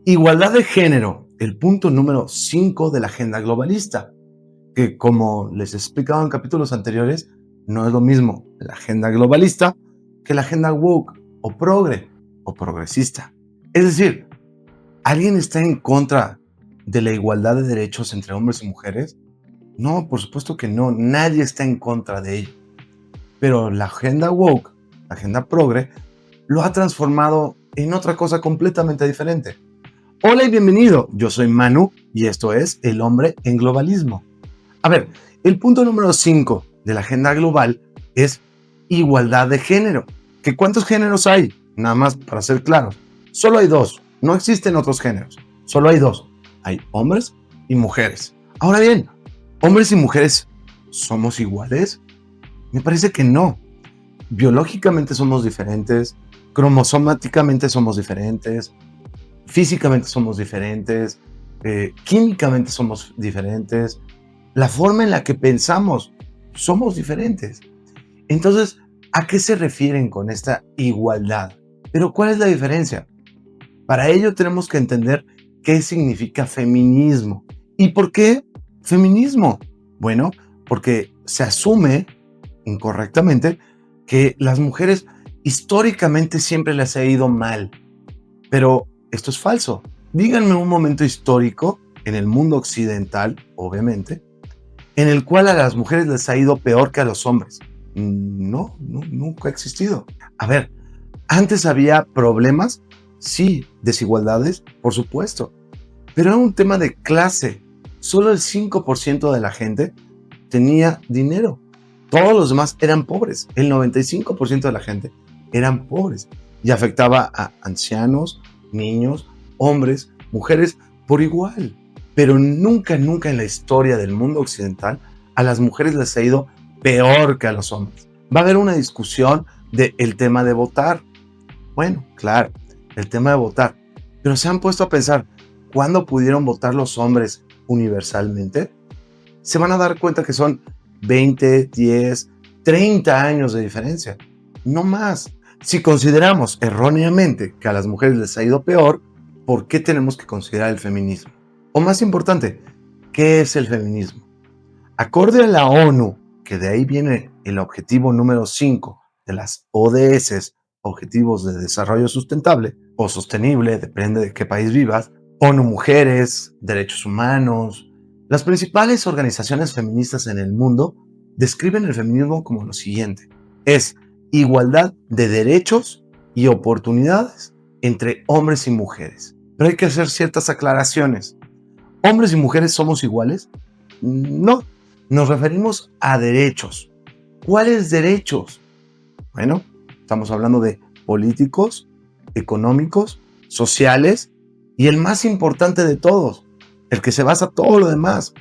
Igualdad de género, el punto número 5 de la agenda globalista, que como les he explicado en capítulos anteriores, no es lo mismo la agenda globalista que la agenda woke o progre o progresista. Es decir, ¿alguien está en contra de la igualdad de derechos entre hombres y mujeres? No, por supuesto que no, nadie está en contra de ello. Pero la agenda woke, la agenda progre, lo ha transformado en otra cosa completamente diferente. Hola y bienvenido, yo soy Manu y esto es El Hombre en Globalismo. A ver, el punto número 5 de la agenda global es igualdad de género. ¿Que cuántos géneros hay? Nada más para ser claros, solo hay dos, no existen otros géneros, solo hay dos, hay hombres y mujeres. Ahora bien, ¿hombres y mujeres somos iguales? Me parece que no. Biológicamente somos diferentes, cromosomáticamente somos diferentes, físicamente somos diferentes, químicamente somos diferentes, la forma en la que pensamos somos diferentes. Entonces, ¿a qué se refieren con esta igualdad? Pero ¿cuál es la diferencia? Para ello tenemos que entender qué significa feminismo. ¿Y por qué feminismo? Bueno, porque se asume incorrectamente que las mujeres históricamente siempre les ha ido mal. Pero esto es falso. Díganme un momento histórico en el mundo occidental, obviamente, en el cual a las mujeres les ha ido peor que a los hombres. No, nunca ha existido. A ver, antes había problemas, sí, desigualdades, por supuesto, pero era un tema de clase. Solo el 5% de la gente tenía dinero. Todos los demás eran pobres. El 95% de la gente eran pobres y afectaba a ancianos, niños, hombres, mujeres por igual. Pero nunca en la historia del mundo occidental a las mujeres les ha ido peor que a los hombres. Va a haber una discusión del tema de votar. Bueno, claro, el tema de votar. Pero se han puesto a pensar, ¿cuándo pudieron votar los hombres universalmente? Se van a dar cuenta que son 20, 10, 30 años de diferencia. No más. Si consideramos erróneamente que a las mujeres les ha ido peor, ¿por qué tenemos que considerar el feminismo? O más importante, ¿qué es el feminismo? Acorde a la ONU, que de ahí viene el objetivo número 5 de las ODS, Objetivos de Desarrollo Sustentable o Sostenible, depende de qué país vivas, ONU Mujeres, Derechos Humanos, las principales organizaciones feministas en el mundo describen el feminismo como lo siguiente: es igualdad de derechos y oportunidades entre hombres y mujeres. Pero hay que hacer ciertas aclaraciones. ¿Hombres y mujeres somos iguales? No, nos referimos a derechos. ¿Cuáles derechos? Bueno, estamos hablando de políticos, económicos, sociales y el más importante de todos, el que se basa todo lo demás,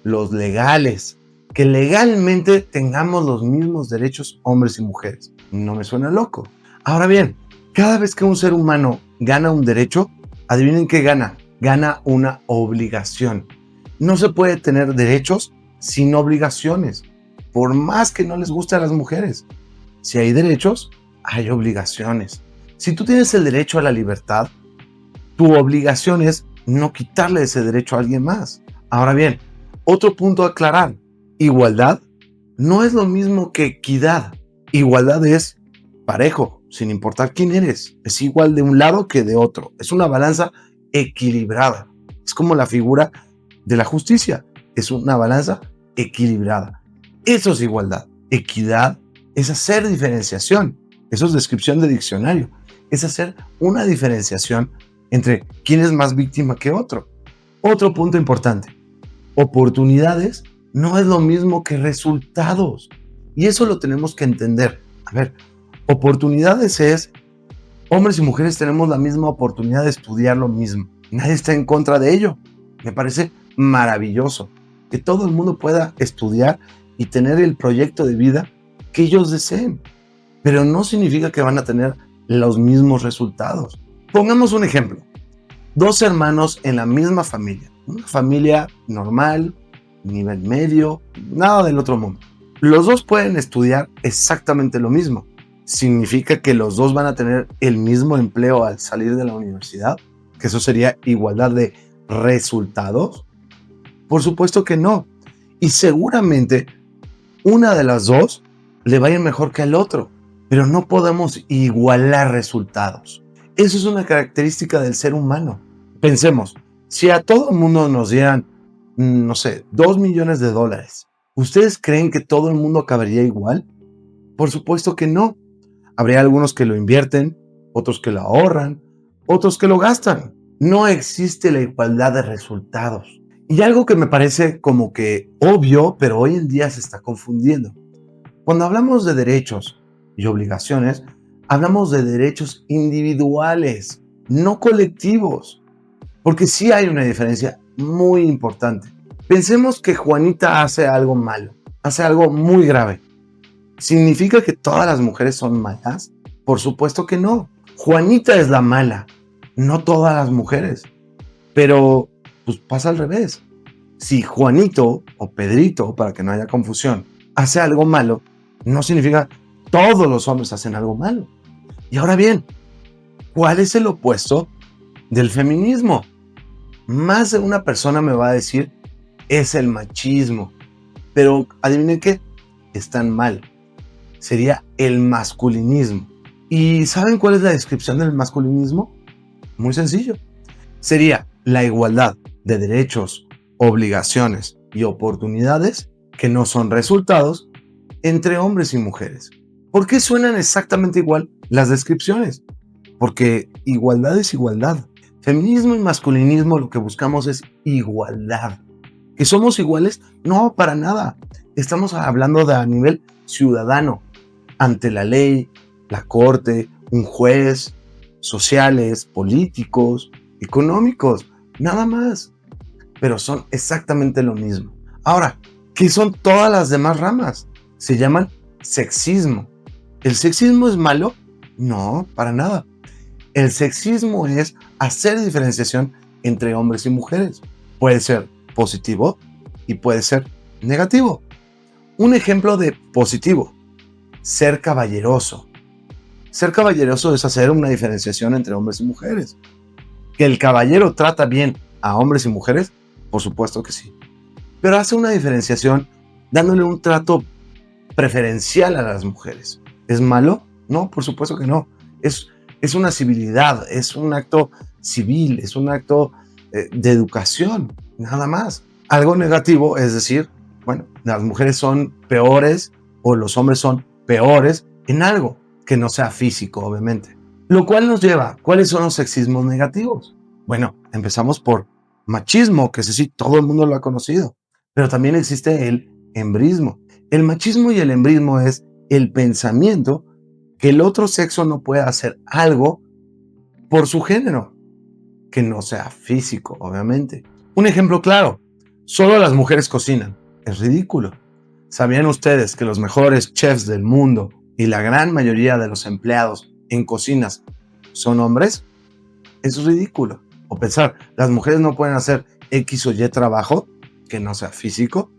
los legales. Que legalmente tengamos los mismos derechos hombres y mujeres. No me suena loco. Ahora bien, cada vez que un ser humano gana un derecho, adivinen qué gana. Gana una obligación. No se puede tener derechos sin obligaciones, por más que no les guste a las mujeres. Si hay derechos, hay obligaciones. Si tú tienes el derecho a la libertad, tu obligación es no quitarle ese derecho a alguien más. Ahora bien, otro punto a aclarar: igualdad no es lo mismo que equidad. Igualdad es parejo, sin importar quién eres. Es igual de un lado que de otro. Es una balanza equilibrada. Es como la figura de la justicia. Es una balanza equilibrada. Eso es igualdad. Equidad es hacer diferenciación. Eso es descripción de diccionario. Es hacer una diferenciación entre quién es más víctima que otro. Otro punto importante: oportunidades no es lo mismo que resultados. Y eso lo tenemos que entender. A ver, oportunidades es, hombres y mujeres tenemos la misma oportunidad de estudiar lo mismo. Nadie está en contra de ello. Me parece maravilloso que todo el mundo pueda estudiar y tener el proyecto de vida que ellos deseen. Pero no significa que van a tener los mismos resultados. Pongamos un ejemplo. Dos hermanos en la misma familia. Una familia normal, nivel medio, nada del otro mundo. Los dos pueden estudiar exactamente lo mismo. ¿Significa que los dos van a tener el mismo empleo al salir de la universidad? que eso sería igualdad de resultados? Por supuesto que no. Y seguramente una de las dos le va a ir mejor que al otro, pero no podemos igualar resultados. Eso es una característica del ser humano. Pensemos, si a todo el mundo nos dieran, no sé, $2 millones, ¿ustedes creen que todo el mundo acabaría igual? Por supuesto que no. Habría algunos que lo invierten, otros que lo ahorran, otros que lo gastan. No existe la igualdad de resultados. Y algo que me parece como que obvio, pero hoy en día se está confundiendo. Cuando hablamos de derechos y obligaciones, hablamos de derechos individuales, no colectivos. Porque sí hay una diferencia muy importante. Pensemos que Juanita hace algo malo, hace algo muy grave. ¿Significa que todas las mujeres son malas? Por supuesto que no. Juanita es la mala, no todas las mujeres. Pero pues pasa al revés. Si Juanito o Pedrito, para que no haya confusión, hace algo malo, no significa que todos los hombres hacen algo malo. Y ahora bien, ¿cuál es el opuesto del feminismo? Más de una persona me va a decir, es el machismo. Pero adivinen qué, están mal. Sería el masculinismo. ¿Y saben cuál es la descripción del masculinismo? Muy sencillo. Sería la igualdad de derechos, obligaciones y oportunidades que no son resultados entre hombres y mujeres. ¿Por qué suenan exactamente igual las descripciones? Porque igualdad es igualdad. Feminismo y masculinismo lo que buscamos es igualdad. ¿Que somos iguales? No, para nada. Estamos hablando de a nivel ciudadano, ante la ley, la corte, un juez, sociales, políticos, económicos, nada más. Pero son exactamente lo mismo. Ahora, ¿qué son todas las demás ramas? Se llaman sexismo. ¿El sexismo es malo? No, para nada. El sexismo es hacer diferenciación entre hombres y mujeres. Puede ser positivo y puede ser negativo. Un ejemplo de positivo, ser caballeroso. Ser caballeroso es hacer una diferenciación entre hombres y mujeres. ¿Que el caballero trata bien a hombres y mujeres? Por supuesto que sí. Pero hace una diferenciación dándole un trato preferencial a las mujeres. ¿Es malo? No, por supuesto que no. Es una civilidad, es un acto civil, es un acto de educación, nada más. Algo negativo es decir, bueno, las mujeres son peores o los hombres son peores en algo que no sea físico, obviamente. Lo cual nos lleva, ¿cuáles son los sexismos negativos? Bueno, empezamos por machismo, que ese sí, todo el mundo lo ha conocido, pero también existe el embrismo. El machismo y el embrismo es el pensamiento que el otro sexo no puede hacer algo por su género, que no sea físico, obviamente. Un ejemplo claro, solo las mujeres cocinan. Es ridículo. ¿Sabían ustedes que los mejores chefs del mundo y la gran mayoría de los empleados en cocinas son hombres? Es ridículo. O pensar, las mujeres no pueden hacer X o Y trabajo que no sea físico.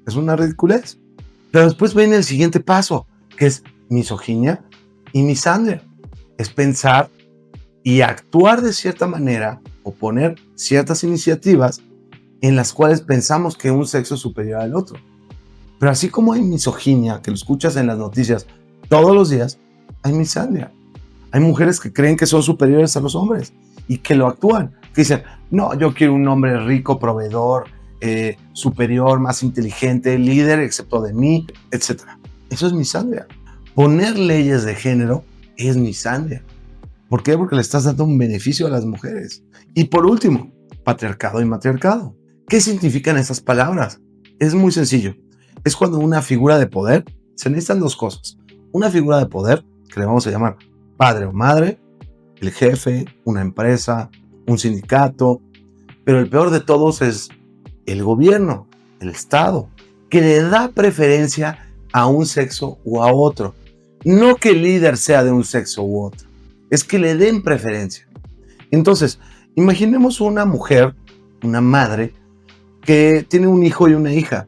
Es una ridiculez. Pero después viene el siguiente paso, que es misoginia y misandria. Es pensar y actuar de cierta manera o poner ciertas iniciativas en las cuales pensamos que un sexo es superior al otro. Pero así como hay misoginia, que lo escuchas en las noticias todos los días, hay misandria. Hay mujeres que creen que son superiores a los hombres y que lo actúan. Que dicen, no, yo quiero un hombre rico, proveedor, superior, más inteligente, líder, excepto de mí, etc. Eso es misandria. Poner leyes de género es misandria. ¿Por qué? Porque le estás dando un beneficio a las mujeres. Y por último, patriarcado y matriarcado. ¿Qué significan esas palabras? Es muy sencillo. Es cuando una figura de poder, se necesitan dos cosas. Una figura de poder, que le vamos a llamar padre o madre, el jefe, una empresa, un sindicato, pero el peor de todos es el gobierno, el Estado, que le da preferencia a un sexo u a otro. No que el líder sea de un sexo u otro, es que le den preferencia. Entonces, imaginemos una mujer, una madre, que tiene un hijo y una hija,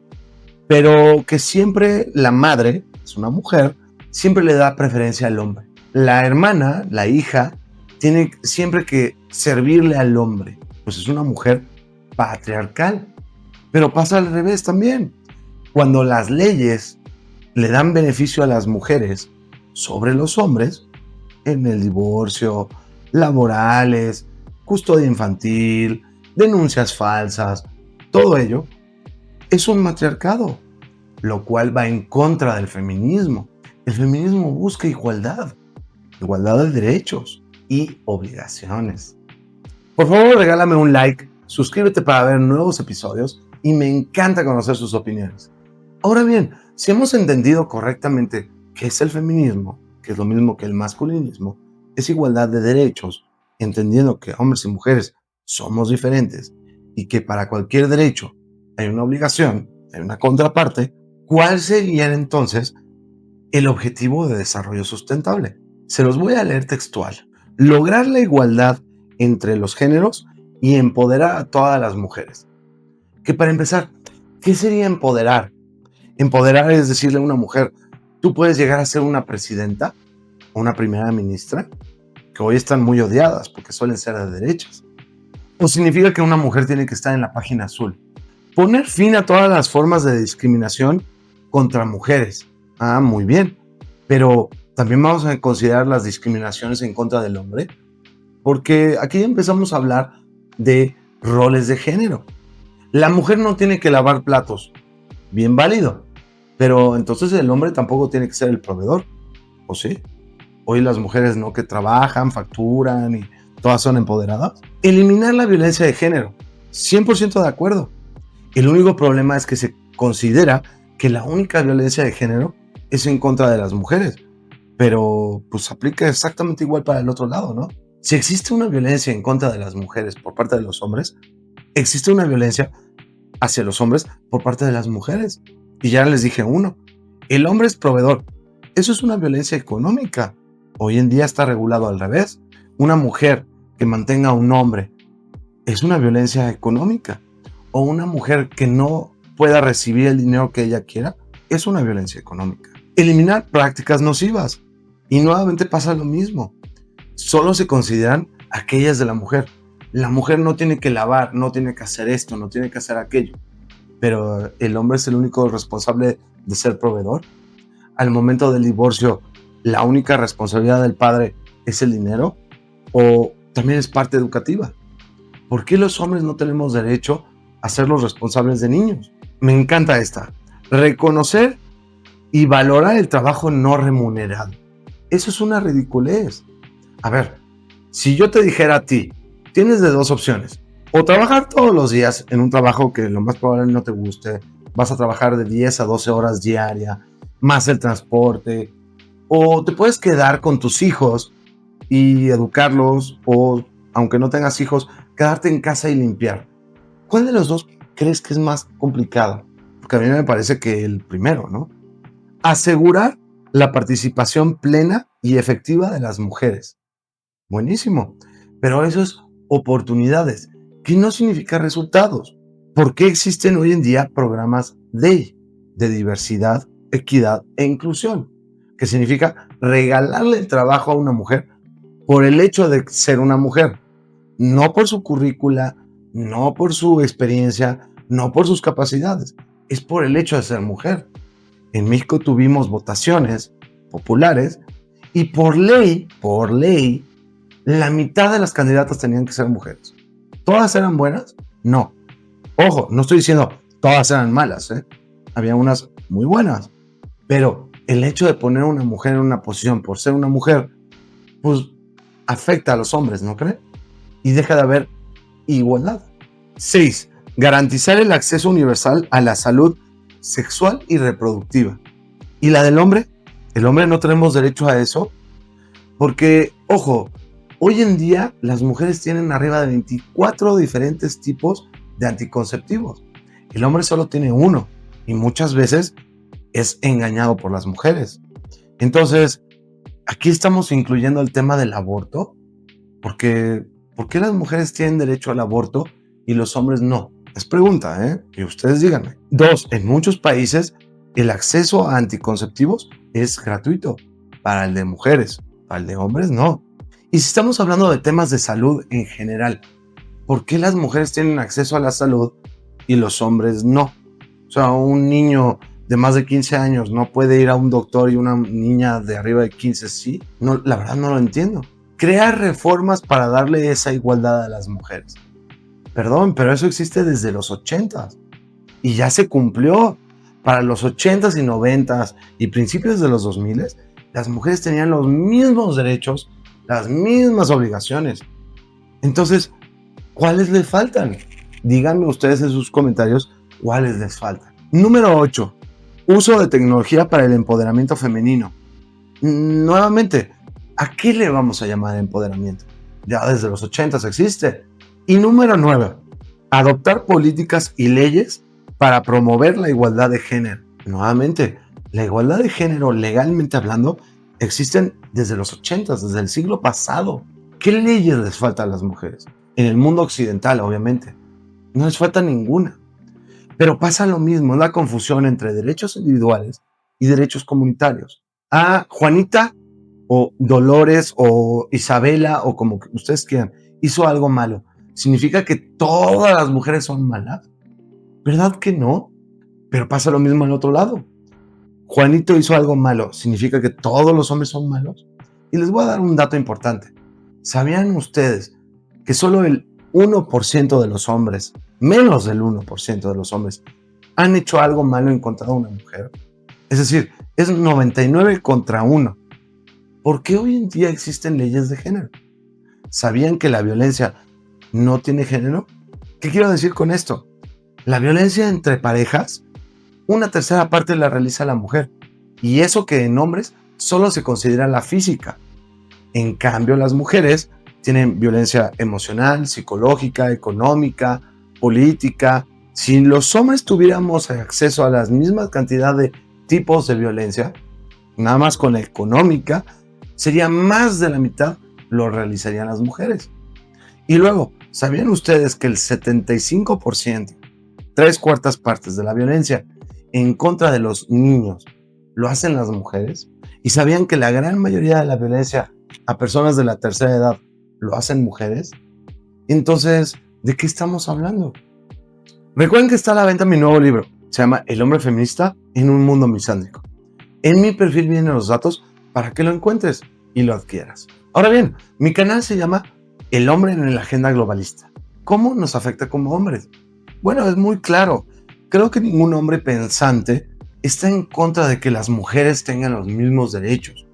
pero que siempre la madre, es una mujer, siempre le da preferencia al hombre. La hermana, la hija, tiene siempre que servirle al hombre. Pues es una mujer patriarcal. Pero pasa al revés también. Cuando las leyes le dan beneficio a las mujeres sobre los hombres, en el divorcio, laborales, custodia infantil, denuncias falsas, todo ello es un matriarcado, lo cual va en contra del feminismo. El feminismo busca igualdad de derechos y obligaciones. Por favor, regálame un like, suscríbete para ver nuevos episodios y me encanta conocer sus opiniones. Ahora bien, si hemos entendido correctamente qué es el feminismo, que es lo mismo que el masculinismo, es igualdad de derechos, entendiendo que hombres y mujeres somos diferentes y que para cualquier derecho hay una obligación, hay una contraparte, ¿cuál sería entonces el objetivo de desarrollo sustentable? Se los voy a leer textual. Lograr la igualdad entre los géneros y empoderar a todas las mujeres. Que para empezar, ¿qué sería empoderar? Empoderar es decirle a una mujer, tú puedes llegar a ser una presidenta o una primera ministra, que hoy están muy odiadas porque suelen ser de derechas. O significa que una mujer tiene que estar en la página azul. Poner fin a todas las formas de discriminación contra mujeres. Ah, muy bien. Pero también vamos a considerar las discriminaciones en contra del hombre, porque aquí empezamos a hablar de roles de género. La mujer no tiene que lavar platos. Bien válido. Pero entonces el hombre tampoco tiene que ser el proveedor. ¿O sí? Hoy las mujeres no que trabajan, facturan y todas son empoderadas. Eliminar la violencia de género. 100% de acuerdo. El único problema es que se considera que la única violencia de género es en contra de las mujeres. Pero pues aplica exactamente igual para el otro lado, ¿no? Si existe una violencia en contra de las mujeres por parte de los hombres, existe una violencia hacia los hombres por parte de las mujeres. Y ya les dije uno, el hombre es proveedor. Eso es una violencia económica. Hoy en día está regulado al revés. Una mujer que mantenga a un hombre es una violencia económica. O una mujer que no pueda recibir el dinero que ella quiera es una violencia económica. Eliminar prácticas nocivas. Y nuevamente pasa lo mismo. Solo se consideran aquellas de la mujer. La mujer no tiene que lavar, no tiene que hacer esto, no tiene que hacer aquello. Pero el hombre es el único responsable de ser proveedor. Al momento del divorcio, la única responsabilidad del padre es el dinero, o también es parte educativa. ¿Por qué los hombres no tenemos derecho a ser los responsables de niños? Me encanta esta. Reconocer y valorar el trabajo no remunerado. Eso es una ridiculez. A ver, si yo te dijera a ti, tienes de dos opciones. O trabajar todos los días en un trabajo que lo más probable no te guste, vas a trabajar de 10 a 12 horas diaria, más el transporte, o te puedes quedar con tus hijos y educarlos, o aunque no tengas hijos, quedarte en casa y limpiar. ¿Cuál de los dos crees que es más complicado? Porque a mí me parece que el primero, ¿no? Asegurar la participación plena y efectiva de las mujeres. Buenísimo, pero eso es oportunidades, que no significa resultados. ¿Por qué existen hoy en día programas de diversidad, equidad e inclusión? Que significa regalarle el trabajo a una mujer por el hecho de ser una mujer, no por su currícula, no por su experiencia, no por sus capacidades, es por el hecho de ser mujer. En México tuvimos votaciones populares y por ley, la mitad de las candidatas tenían que ser mujeres. ¿Todas eran buenas? No. Ojo, no estoy diciendo todas eran malas, ¿eh? Había unas muy buenas. Pero el hecho de poner a una mujer en una posición por ser una mujer, pues afecta a los hombres, ¿no cree? Y deja de haber igualdad. 6. Garantizar el acceso universal a la salud sexual y reproductiva. ¿Y la del hombre? ¿El hombre no tenemos derecho a eso? Porque, ojo, hoy en día las mujeres tienen arriba de 24 diferentes tipos de anticonceptivos. El hombre solo tiene uno y muchas veces es engañado por las mujeres. Entonces, aquí estamos incluyendo el tema del aborto, porque ¿por qué las mujeres tienen derecho al aborto y los hombres no? Es pregunta, ¿eh? Que ustedes díganme. 2. En muchos países el acceso a anticonceptivos es gratuito para el de mujeres, para el de hombres no. Y si estamos hablando de temas de salud en general, ¿por qué las mujeres tienen acceso a la salud y los hombres no? O sea, un niño de más de 15 años no puede ir a un doctor y una niña de arriba de 15 sí. No, la verdad no lo entiendo. Crear reformas para darle esa igualdad a las mujeres. Perdón, pero eso existe desde los 80s y ya se cumplió. Para los 80s y 90s y principios de los 2000s, las mujeres tenían los mismos derechos, las mismas obligaciones. Entonces, ¿cuáles les faltan? Díganme ustedes en sus comentarios cuáles les faltan. Número 8. Uso de tecnología para el empoderamiento femenino. Nuevamente, ¿a qué le vamos a llamar empoderamiento? Ya desde los 80s existe. Y número 9. Adoptar políticas y leyes para promover la igualdad de género. Nuevamente, la igualdad de género, legalmente hablando, existen desde los 80s, desde el siglo pasado. ¿Qué leyes les faltan a las mujeres? En el mundo occidental, obviamente. No les falta ninguna. Pero pasa lo mismo, es la confusión entre derechos individuales y derechos comunitarios. Juanita o Dolores o Isabela o como que ustedes quieran, hizo algo malo. ¿Significa que todas las mujeres son malas? ¿Verdad que no? Pero pasa lo mismo al otro lado. Juanito hizo algo malo. ¿Significa que todos los hombres son malos? Y les voy a dar un dato importante. ¿Sabían ustedes que solo el 1% de los hombres, menos del 1% de los hombres, han hecho algo malo en contra de una mujer? Es decir, es 99 contra 1. ¿Por qué hoy en día existen leyes de género? ¿Sabían que la violencia no tiene género? ¿Qué quiero decir con esto? La violencia entre parejas, una tercera parte la realiza la mujer. Y eso que en hombres solo se considera la física. En cambio, las mujeres tienen violencia emocional, psicológica, económica, política. Si los hombres tuviéramos acceso a las mismas cantidad de tipos de violencia, nada más con la económica, sería más de la mitad lo realizarían las mujeres. Y luego, ¿sabían ustedes que el 75%, 3/4 partes de la violencia en contra de los niños lo hacen las mujeres? ¿Y sabían que la gran mayoría de la violencia a personas de la tercera edad lo hacen mujeres? Entonces, ¿de qué estamos hablando? Recuerden que está a la venta mi nuevo libro. Se llama El hombre feminista en un mundo misándrico. En mi perfil vienen los datos para que lo encuentres y lo adquieras. Ahora bien, mi canal se llama El hombre en la agenda globalista. ¿Cómo nos afecta como hombres? Bueno, es muy claro. Creo que ningún hombre pensante está en contra de que las mujeres tengan los mismos derechos.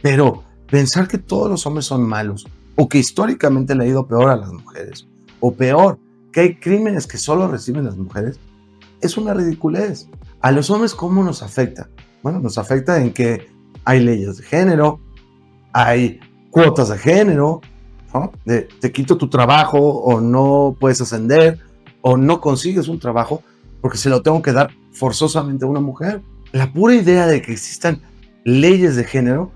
Pero pensar que todos los hombres son malos, o que históricamente le ha ido peor a las mujeres, o peor, que hay crímenes que solo reciben las mujeres, es una ridiculez. A los hombres, ¿cómo nos afecta? Bueno, nos afecta en que hay leyes de género, hay cuotas de género, ¿no? Te quito tu trabajo, o no puedes ascender, o no consigues un trabajo porque se lo tengo que dar forzosamente a una mujer. La pura idea de que existan leyes de género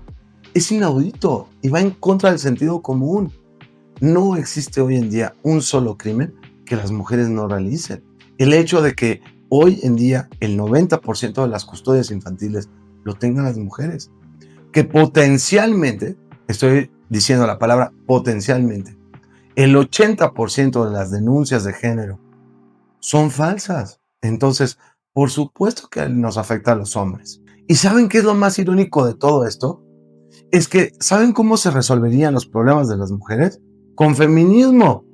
es inaudito y va en contra del sentido común. No existe hoy en día un solo crimen que las mujeres no realicen. El hecho de que hoy en día el 90% de las custodias infantiles lo tengan las mujeres, que potencialmente, estoy diciendo la palabra potencialmente, el 80% de las denuncias de género son falsas. Entonces, por supuesto que nos afecta a los hombres. ¿Y saben qué es lo más irónico de todo esto? Es que, ¿saben cómo se resolverían los problemas de las mujeres? Con feminismo.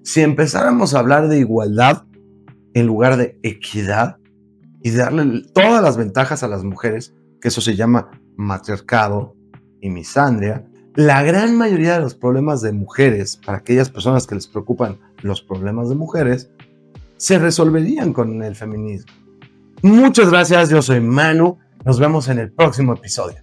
Si empezáramos a hablar de igualdad en lugar de equidad y darle todas las ventajas a las mujeres, que eso se llama matriarcado y misandria, la gran mayoría de los problemas de mujeres, para aquellas personas que les preocupan los problemas de mujeres, se resolverían con el feminismo. Muchas gracias, yo soy Manu, nos vemos en el próximo episodio.